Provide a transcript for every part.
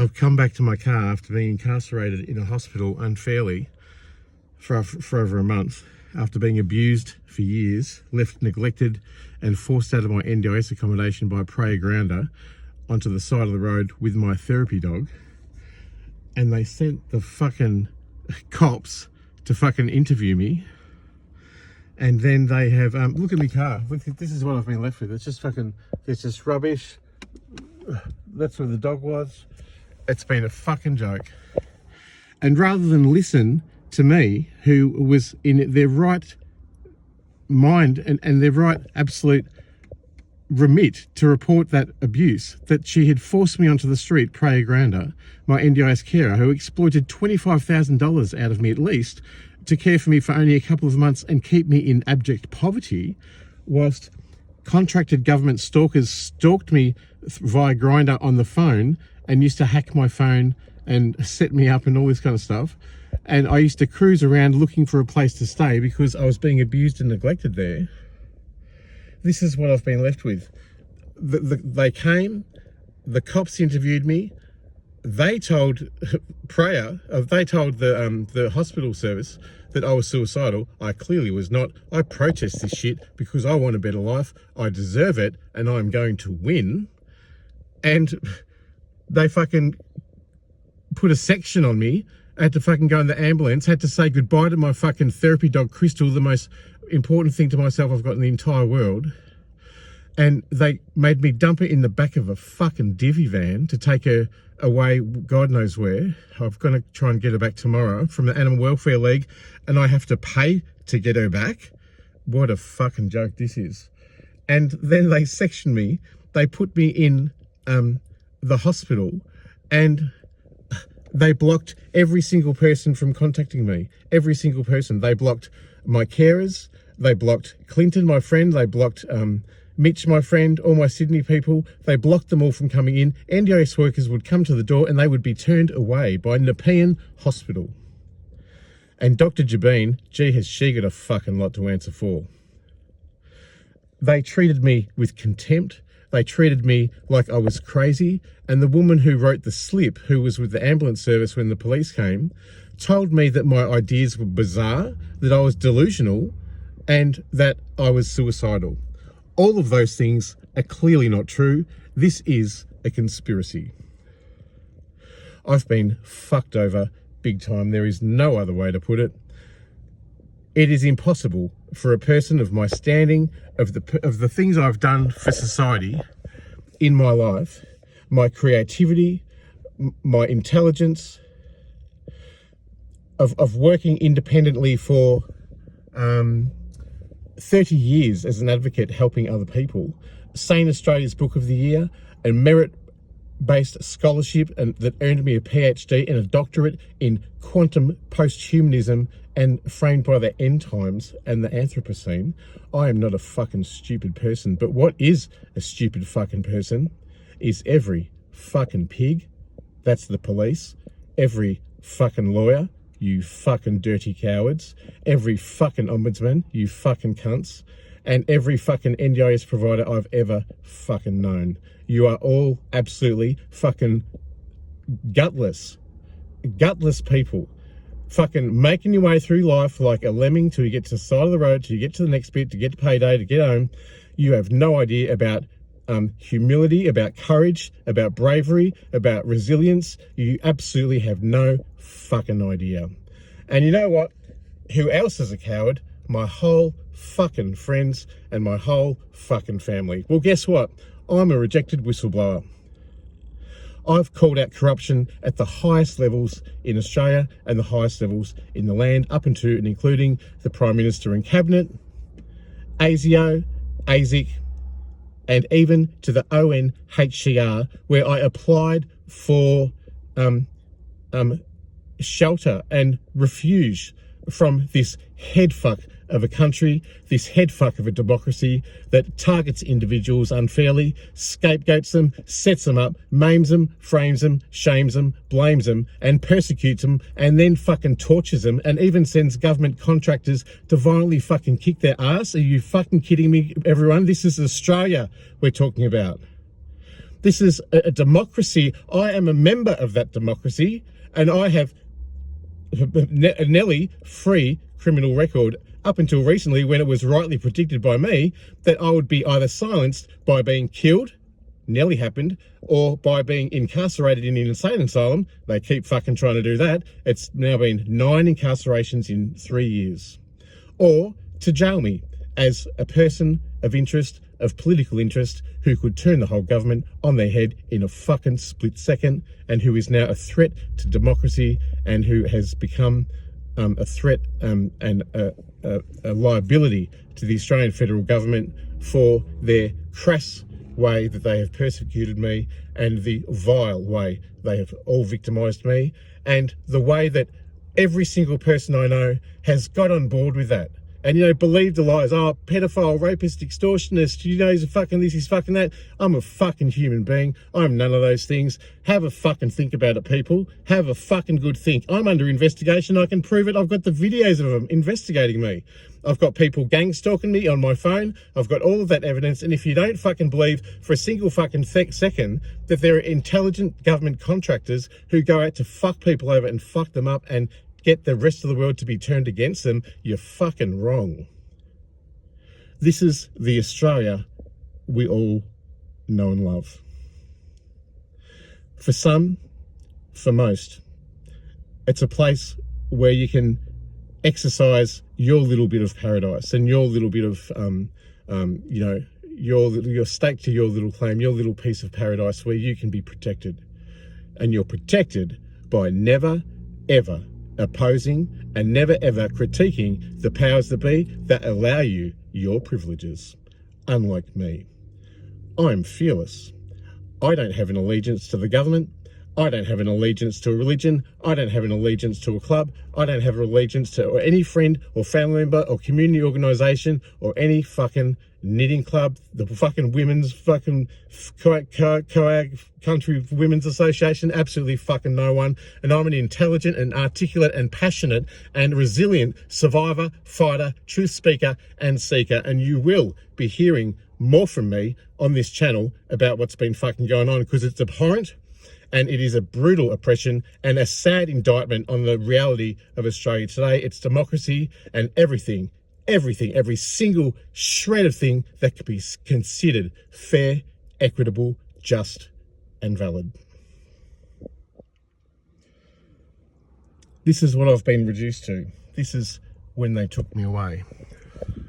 I've come back to my car after being incarcerated in a hospital unfairly for over a month, after being abused for years, left neglected and forced out of my NDIS accommodation by Preya Grounder onto the side of the road with my therapy dog. And they sent the fucking cops to fucking interview me. And then they have, look at my car. Look, this is what I've been left with. It's just fucking, it's just rubbish. That's where the dog was. It's been a fucking joke. And rather than listen to me, who was in their right mind and their right absolute remit to report that abuse, that she had forced me onto the street, Preya Grounder, my NDIS carer, who exploited $25,000 out of me at least to care for me for only a couple of months and keep me in abject poverty, whilst contracted government stalkers stalked me via Grindr on the phone and used to hack my phone and set me up and all this kind of stuff. And I used to cruise around looking for a place to stay because I was being abused and neglected there. This is what I've been left with. They came, the cops interviewed me. They told Preya, they told the hospital service that I was suicidal. I clearly was not. I protest this shit because I want a better life. I deserve it, and I'm going to win. And they fucking put a section on me. I had to fucking go in the ambulance, had to say goodbye to my fucking therapy dog, Crystal, the most important thing to myself I've got in the entire world. And they made me dump her in the back of a fucking divvy van to take her away, God knows where. I'm going to try and get her back tomorrow from the Animal Welfare League, and I have to pay to get her back. What a fucking joke this is. And then they sectioned me. They put me in the hospital, and they blocked every single person from contacting me. Every single person. They blocked my carers. They blocked Clinton, my friend. They blocked Mitch, my friend, all my Sydney people. They blocked them all from coming in. NDIS workers would come to the door and they would be turned away by Nepean Hospital. And Dr. Jabeen, gee, has she got a fucking lot to answer for. They treated me with contempt. They treated me like I was crazy. And the woman who wrote the slip, who was with the ambulance service when the police came, told me that my ideas were bizarre, that I was delusional, and that I was suicidal. All of those things are clearly not true. This is a conspiracy. I've been fucked over big time. There is no other way to put it. It is impossible for a person of my standing, of the things I've done for society in my life, my creativity, my intelligence, of working independently for 30 years as an advocate helping other people, Sane Australia's Book of the Year, and merit-based scholarship and that earned me a Ph.D. and a doctorate in quantum posthumanism and framed by the end times and the Anthropocene. I am not a fucking stupid person, but what is a stupid fucking person is every fucking pig, that's the police, every fucking lawyer, you fucking dirty cowards, every fucking ombudsman, you fucking cunts, and every fucking NDIS provider I've ever fucking known. You are all absolutely fucking gutless people. Fucking making your way through life like a lemming till you get to the side of the road, till you get to the next bit, to get to payday, to get home. You have no idea about humility, about courage, about bravery, about resilience. You absolutely have no fucking idea. And you know what? Who else is a coward? My whole fucking friends and my whole fucking family. Well, guess what? I'm a rejected whistleblower. I've called out corruption at the highest levels in Australia and the highest levels in the land, up into and including the Prime Minister and Cabinet, ASIO, ASIC, and even to the ONHCR, where I applied for shelter and refuge from this headfuck of a country, this headfuck of a democracy that targets individuals unfairly, scapegoats them, sets them up, maims them, frames them, shames them, blames them, and persecutes them, and then fucking tortures them, and even sends government contractors to violently fucking kick their ass. Are you fucking kidding me, everyone? This is Australia we're talking about. This is a democracy. I am a member of that democracy, and I have a nearly free criminal record up until recently, when it was rightly predicted by me that I would be either silenced by being killed, nearly happened, or by being incarcerated in an insane asylum. They keep fucking trying to do that. It's now been 9 incarcerations in 3 years. Or to jail me as a person of interest, of political interest, who could turn the whole government on their head in a fucking split second, and who is now a threat to democracy, and who has become a threat and a liability to the Australian federal government for their crass way that they have persecuted me, and the vile way they have all victimised me, and the way that every single person I know has got on board with that. And, you know, believe the lies. Oh, pedophile, rapist, extortionist, you know, he's a fucking this, he's fucking that. I'm a fucking human being. I'm none of those things. Have a fucking think about it, people. Have a fucking good think. I'm under investigation. I can prove it. I've got the videos of them investigating me. I've got people gang stalking me on my phone. I've got all of that evidence. And if you don't fucking believe for a single fucking second that there are intelligent government contractors who go out to fuck people over and fuck them up and get the rest of the world to be turned against them, you're fucking wrong. This is the Australia we all know and love. For some, for most, it's a place where you can exercise your little bit of paradise and your little bit of, you know, your stake to your little claim, your little piece of paradise where you can be protected. And you're protected by never, ever opposing and never ever critiquing the powers that be that allow you your privileges. Unlike me, I'm fearless. I don't have an allegiance to the government. I don't have an allegiance to a religion. I don't have an allegiance to a club. I don't have an allegiance to any friend or family member or community organisation or any fucking knitting club, the fucking women's fucking COAG country women's association, absolutely fucking no one. And I'm an intelligent and articulate and passionate and resilient survivor, fighter, truth speaker and seeker. And you will be hearing more from me on this channel about what's been fucking going on, because it's abhorrent and it is a brutal oppression and a sad indictment on the reality of Australia today. It's democracy and everything, every single shred of thing that could be considered fair, equitable, just, and valid. This is what I've been reduced to. This is when they took me away.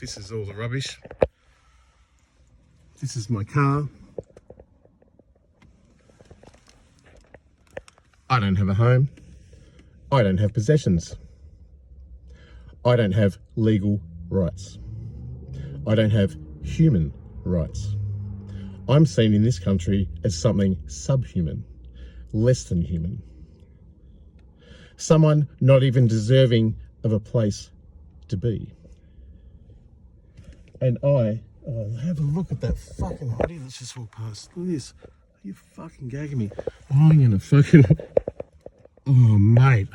This is all the rubbish. This is my car. I don't have a home. I don't have possessions. I don't have legal rights. I don't have human rights. I'm seen in this country as something subhuman, less than human. Someone not even deserving of a place to be. And have a look at that fucking hoodie that's just walked past. Look at this. Are you fucking gagging me? I'm gonna fucking... Oh, mate.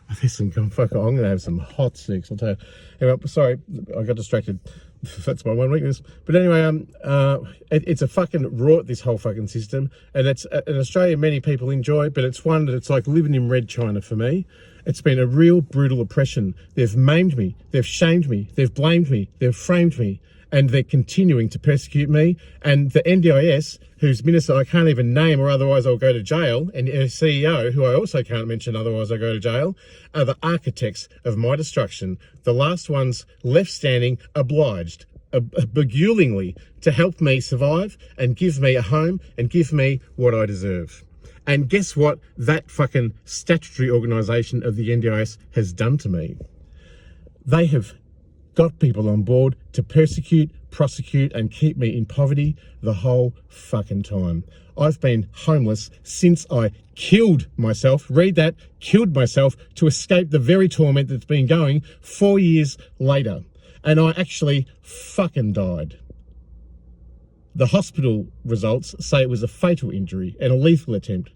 I'm gonna have some hot sex, I'll tell you. Anyway, sorry, I got distracted. That's my one weakness. But anyway, it's a fucking rot, this whole fucking system, and it's in Australia many people enjoy, but it's one that it's like living in red China for me. It's been a real brutal oppression. They've maimed me, they've shamed me, they've blamed me, they've framed me, and they're continuing to persecute me. And the NDIS, whose minister I can't even name or otherwise I'll go to jail, and a CEO who I also can't mention otherwise I go to jail, are the architects of my destruction. The last ones left standing, obliged, begulingly, to help me survive and give me a home and give me what I deserve. And guess what that fucking statutory organisation of the NDIS has done to me? They have got people on board to persecute, prosecute and keep me in poverty the whole fucking time. I've been homeless since I killed myself, read that, killed myself to escape the very torment that's been going 4 years later. And I actually fucking died. The hospital results say it was a fatal injury and a lethal attempt.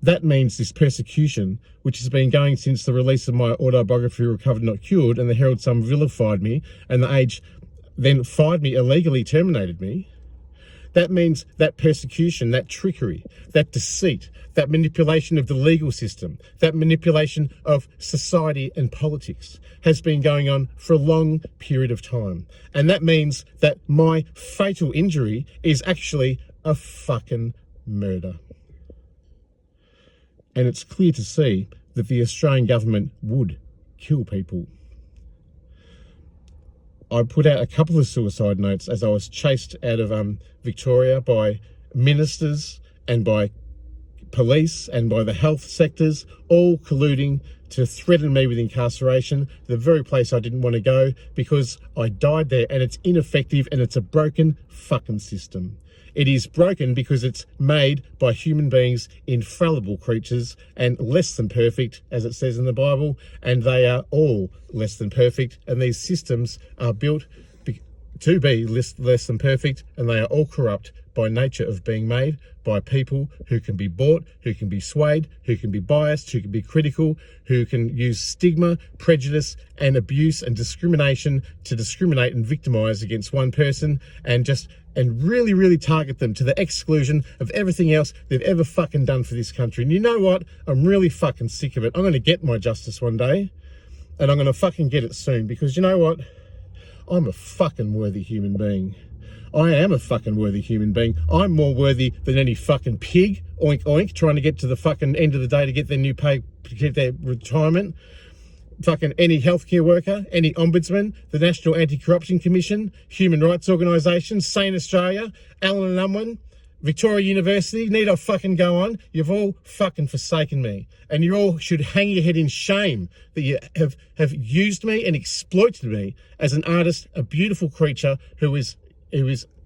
That means this persecution, which has been going since the release of my autobiography, Recovered Not Cured, and the Herald Sun vilified me, and the Age then fired me illegally, terminated me. That means that persecution, that trickery, that deceit, that manipulation of the legal system, that manipulation of society and politics has been going on for a long period of time. And that means that my fatal injury is actually a fucking murder. And it's clear to see that the Australian government would kill people. I put out a couple of suicide notes as I was chased out of Victoria by ministers and by police and by the health sectors, all colluding to threaten me with incarceration, the very place I didn't want to go, because I died there, and it's ineffective and it's a broken fucking system. It is broken because it's made by human beings, infallible creatures, and less than perfect, as it says in the Bible, and they are all less than perfect, and these systems are built to be less than perfect, and they are all corrupt by nature of being made by people who can be bought, who can be swayed, who can be biased, who can be critical, who can use stigma, prejudice, and abuse and discrimination to discriminate and victimize against one person, and really, really target them to the exclusion of everything else they've ever fucking done for this country. And you know what? I'm really fucking sick of it. I'm going to get my justice one day, and I'm going to fucking get it soon, because you know what? I'm a fucking worthy human being. I am a fucking worthy human being. I'm more worthy than any fucking pig, oink oink, trying to get to the fucking end of the day to get their new pay, to get their retirement. Fucking any healthcare worker, any ombudsman, the National Anti-Corruption Commission, human rights organisations, Sane Australia, Allen and Unwin, Victoria University, need I fucking go on? You've all fucking forsaken me. And you all should hang your head in shame that you have used me and exploited me as an artist, a beautiful creature who is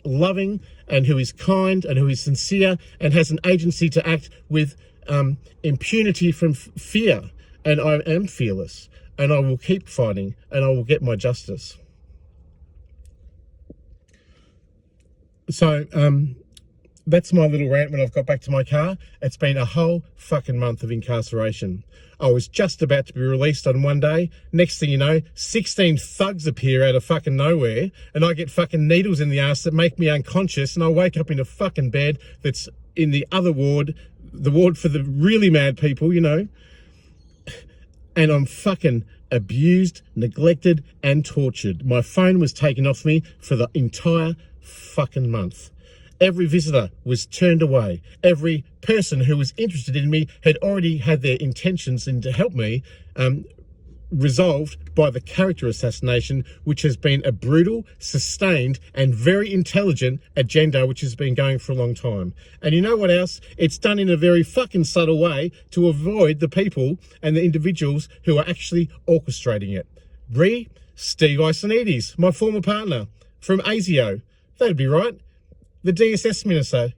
loving and who is kind and who is sincere and has an agency to act with impunity from fear. And I am fearless, and I will keep fighting, and I will get my justice. So that's my little rant when I've got back to my car. It's been a whole fucking month of incarceration. I was just about to be released on one day. Next thing you know, 16 thugs appear out of fucking nowhere, and I get fucking needles in the ass that make me unconscious, and I wake up in a fucking bed that's in the other ward, the ward for the really mad people, you know. And I'm fucking abused, neglected, and tortured. My phone was taken off me for the entire fucking month. Every visitor was turned away. Every person who was interested in me had already had their intentions in to help me resolved by the character assassination, which has been a brutal, sustained, and very intelligent agenda which has been going for a long time. And you know what else? It's done in a very fucking subtle way to avoid the people and the individuals who are actually orchestrating it. Steve Icenides, my former partner from ASIO. That'd be right. The DSS minister,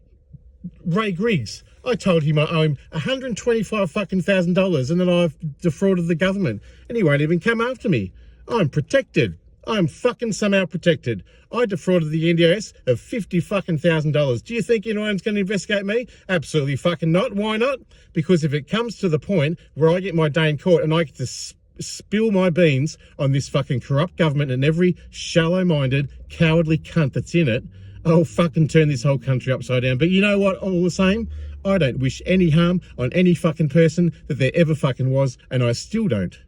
Ray Griggs. I told him I owe him $125,000 and that I've defrauded the government, and he won't even come after me. I'm protected. I'm fucking somehow protected. I defrauded the NDIS of $50,000. Do you think anyone's going to investigate me? Absolutely fucking not. Why not? Because if it comes to the point where I get my day in court and I get to spill my beans on this fucking corrupt government and every shallow-minded, cowardly cunt that's in it, I'll fucking turn this whole country upside down. But you know what? All the same, I don't wish any harm on any fucking person that there ever fucking was, and I still don't.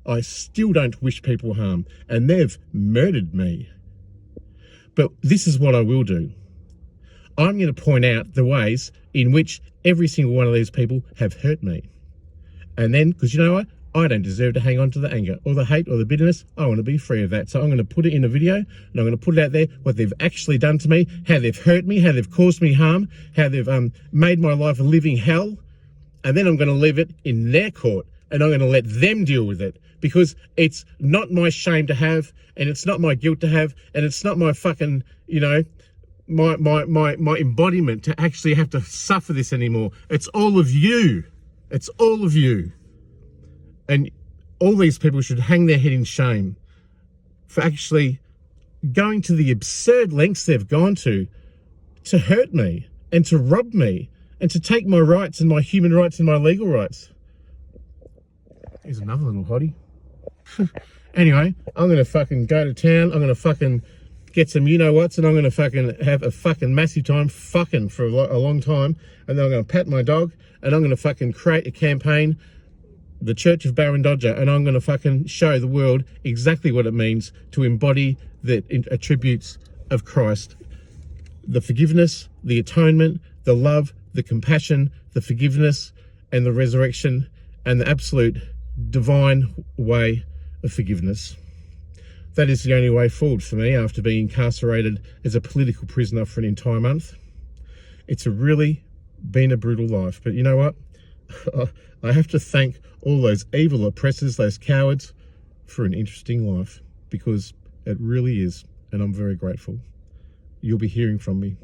I still don't wish people harm, and they've murdered me. But this is what I will do. I'm going to point out the ways in which every single one of these people have hurt me. And then, because you know what? I don't deserve to hang on to the anger or the hate or the bitterness. I want to be free of that. So I'm going to put it in a video, and I'm going to put it out there, what they've actually done to me, how they've hurt me, how they've caused me harm, how they've made my life a living hell. And then I'm going to leave it in their court, and I'm going to let them deal with it, because it's not my shame to have, and it's not my guilt to have, and it's not my fucking, you know, my embodiment to actually have to suffer this anymore. It's all of you. It's all of you. And all these people should hang their head in shame for actually going to the absurd lengths they've gone to hurt me and to rob me and to take my rights and my human rights and my legal rights. Here's another little hottie. Anyway, I'm going to fucking go to town. I'm going to fucking get some you-know-whats, and I'm going to fucking have a fucking massive time fucking for a long time, and then I'm going to pat my dog, and I'm going to fucking create a campaign, the Church of Barran Dodger, and I'm going to fucking show the world exactly what it means to embody the attributes of Christ. The forgiveness, the atonement, the love, the compassion, the forgiveness, and the resurrection, and the absolute divine way of forgiveness. That is the only way forward for me after being incarcerated as a political prisoner for an entire month. It's really been a brutal life, but you know what? I have to thank all those evil oppressors, those cowards, for an interesting life, because it really is, and I'm very grateful. You'll be hearing from me.